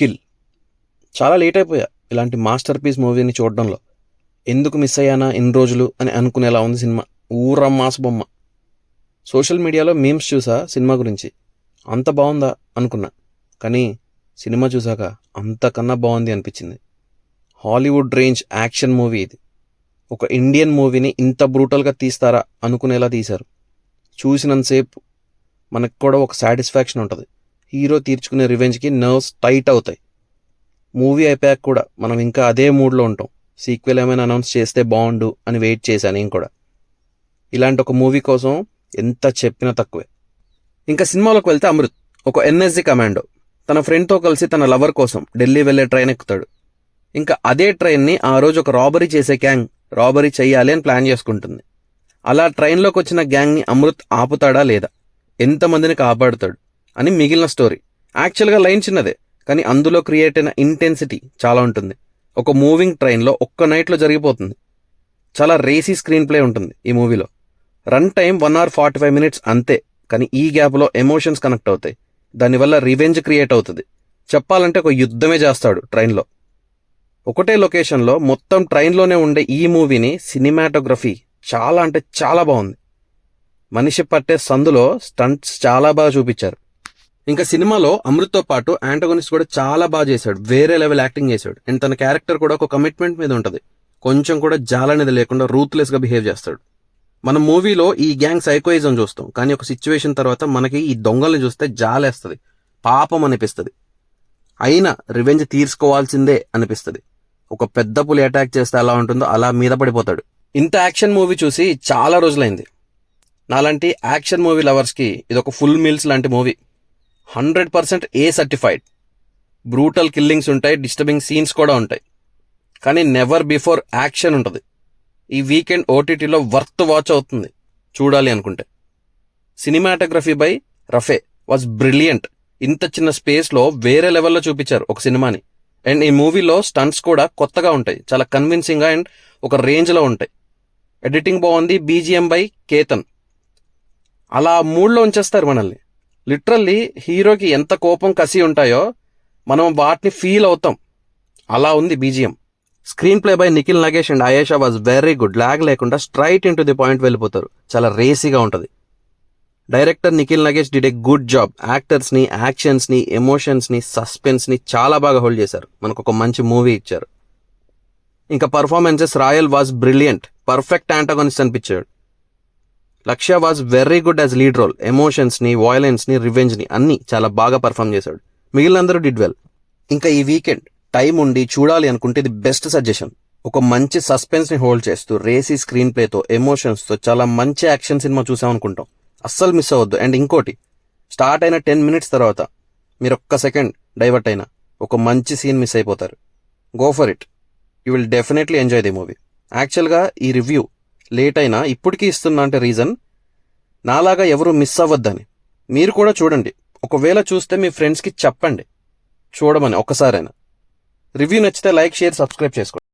నిఖిల్. చాలా లేట్ అయిపోయా ఇలాంటి మాస్టర్ పీస్ మూవీని చూడడంలో. ఎందుకు మిస్ అయ్యానా ఇన్ని రోజులు అని అనుకునేలా ఉంది సినిమా. ఊర మాస్ బొమ్మ. సోషల్ మీడియాలో మీమ్స్ చూసా సినిమా గురించి. అంత బాగుందా అనుకున్నా, కానీ సినిమా చూసాక అంతకన్నా బాగుంది అనిపించింది. హాలీవుడ్ రేంజ్ యాక్షన్ మూవీ ఇది. ఒక ఇండియన్ మూవీని ఇంత బ్రూటల్గా తీస్తారా అనుకునేలా తీశారు. చూసినంతసేపు మనకు కూడా ఒక సాటిస్ఫాక్షన్ ఉంటుంది. హీరో తీర్చుకునే రివెంజ్కి నర్వ్స్ టైట్ అవుతాయి. మూవీ అయిపోయాక కూడా మనం ఇంకా అదే మూడ్లో ఉంటాం. సీక్వెల్ ఏమైనా అనౌన్స్ చేస్తే బాగుండు అని వెయిట్ చేశాను నేను కూడా. ఇలాంటి ఒక మూవీ కోసం ఎంత చెప్పినా తక్కువే. ఇంకా సినిమాలోకి వెళ్తే అమృత్ ఒక ఎన్ఎస్జీ కమాండో. తన ఫ్రెండ్తో కలిసి తన లవర్ కోసం ఢిల్లీ వెళ్ళే ట్రైన్ ఎక్కుతాడు. ఇంకా అదే ట్రైన్ని ఆ రోజు ఒక రాబరీ చేసే గ్యాంగ్ రాబరీ చెయ్యాలి అని ప్లాన్ చేసుకుంటుంది. అలా ట్రైన్లోకి వచ్చిన గ్యాంగ్ని అమృత్ ఆపుతాడా లేదా, ఎంతమందిని కాపాడుతాడు అని మిగిలిన స్టోరీ. యాక్చువల్గా లైన్ చిన్నదే, కానీ అందులో క్రియేట్ అయిన ఇంటెన్సిటీ చాలా ఉంటుంది. ఒక మూవింగ్ ట్రైన్లో ఒక్క నైట్లో జరిగిపోతుంది. చాలా రేసీ స్క్రీన్ ప్లే ఉంటుంది ఈ మూవీలో. రన్ టైం 1 hour 45 minutes అంతే, కానీ ఈ గ్యాప్లో ఎమోషన్స్ కనెక్ట్ అవుతాయి. దానివల్ల రివెంజ్ క్రియేట్ అవుతుంది. చెప్పాలంటే ఒక యుద్ధమే చేస్తాడు ట్రైన్లో. ఒకటే లొకేషన్లో మొత్తం ట్రైన్లోనే ఉండే ఈ మూవీని సినిమాటోగ్రఫీ చాలా అంటే చాలా బాగుంది. మనిషి పట్టే సందులో స్టంట్స్ చాలా బాగా చూపించారు. ఇంకా సినిమాలో అమృత్తో పాటు యాంటగోనిస్ట్ కూడా చాలా బాగా చేశాడు. వేరే లెవెల్ యాక్టింగ్ చేశాడు. అండ్ తన క్యారెక్టర్ కూడా ఒక కమిట్మెంట్ మీద ఉంటుంది. కొంచెం కూడా జాలనేది లేకుండా రూత్లెస్గా బిహేవ్ చేస్తాడు. మన మూవీలో ఈ గ్యాంగ్ సైకోయిజం చూస్తాం, కానీ ఒక సిచ్యువేషన్ తర్వాత మనకి ఈ దొంగల్ని చూస్తే జాలేస్తుంది, పాపం అనిపిస్తుంది. అయినా రివెంజ్ తీర్చుకోవాల్సిందే అనిపిస్తుంది. ఒక పెద్ద పులి అటాక్ చేస్తే ఎలా ఉంటుందో అలా మీద పడిపోతాడు. ఇంత యాక్షన్ మూవీ చూసి చాలా రోజులైంది. నాలాంటి యాక్షన్ మూవీ లవర్స్కి ఇది ఒక ఫుల్ మీల్స్ లాంటి మూవీ. 100% ఏ సర్టిఫైడ్. బ్రూటల్ కిల్లింగ్స్ ఉంటాయి, డిస్టర్బింగ్ సీన్స్ కూడా ఉంటాయి, కానీ నెవర్ బిఫోర్ యాక్షన్ ఉంటుంది. ఈ వీకెండ్ ఓటీటీలో వర్త్ వాచ్ అవుతుంది చూడాలి అనుకుంటే. Cinematography by Rafey was brilliant. ఇంత చిన్న స్పేస్లో వేరే లెవెల్లో చూపించారు ఒక సినిమాని. అండ్ ఈ మూవీలో స్టంట్స్ కూడా కొత్తగా ఉంటాయి, చాలా కన్విన్సింగ్గా అండ్ ఒక రేంజ్లో ఉంటాయి. ఎడిటింగ్ బాగుంది. BGM by Ketan. అలా మూడ్లో ఉంచేస్తారు మనల్ని. లిటరల్లీ హీరోకి ఎంత కోపం కసి ఉంటాయో మనం వాటిని ఫీల్ అవుతాం. అలా ఉంది BGM. Screenplay by Nikhil Nagesh and Ayesha was very good. Lag లేకుండా straight into the point వెళ్ళిపోతారు. చాలా రేసీగా ఉంటుంది. Director Nikhil Nagesh did a good job. యాక్టర్స్ని, యాక్షన్స్ని, ఎమోషన్స్ని, సస్పెన్స్ని చాలా బాగా హోల్డ్ చేశారు. మనకు ఒక మంచి మూవీ ఇచ్చారు. ఇంకా పర్ఫార్మెన్సెస్ రాయల్ వాజ్ బ్రిలియంట్. పర్ఫెక్ట్ యాంటగోనిస్ట్ అనిపించాడు. Lakshya was very good as lead role. ఎమోషన్స్ని, వాయిలెన్స్ని, రివెంజ్ని అన్నీ చాలా బాగా పర్ఫామ్ చేశాడు. మిగిలినందరూ డిడ్ వెల్. ఇంకా ఈ వీకెండ్ టైం ఉండి చూడాలి అనుకుంటే ఇది బెస్ట్ సజెషన్. ఒక మంచి సస్పెన్స్ని హోల్డ్ చేస్తూ రేసీ స్క్రీన్ ప్లేతో, ఎమోషన్స్తో చాలా మంచి యాక్షన్ సినిమా చూసామనుకుంటాం. అస్సలు మిస్ అవ్వద్దు. అండ్ ఇంకోటి, స్టార్ట్ అయిన 10 minutes తర్వాత మీరు ఒక్క సెకండ్ డైవర్ట్ అయినా ఒక మంచి సీన్ మిస్ అయిపోతారు. Go for it. You will definitely enjoy the movie. యాక్చువల్గా ఈ రివ్యూ లేట్ అయినా ఇప్పటికీ ఇస్తున్నా అంటే రీజన్, నాలాగా ఎవరు మిస్ అవ్వద్దని. మీరు కూడా చూడండి. ఒకవేళ చూస్తే మీ ఫ్రెండ్స్కి చెప్పండి చూడమని ఒక్కసారైనా. రివ్యూ నచ్చితే లైక్, షేర్, సబ్స్క్రైబ్ చేసుకోండి.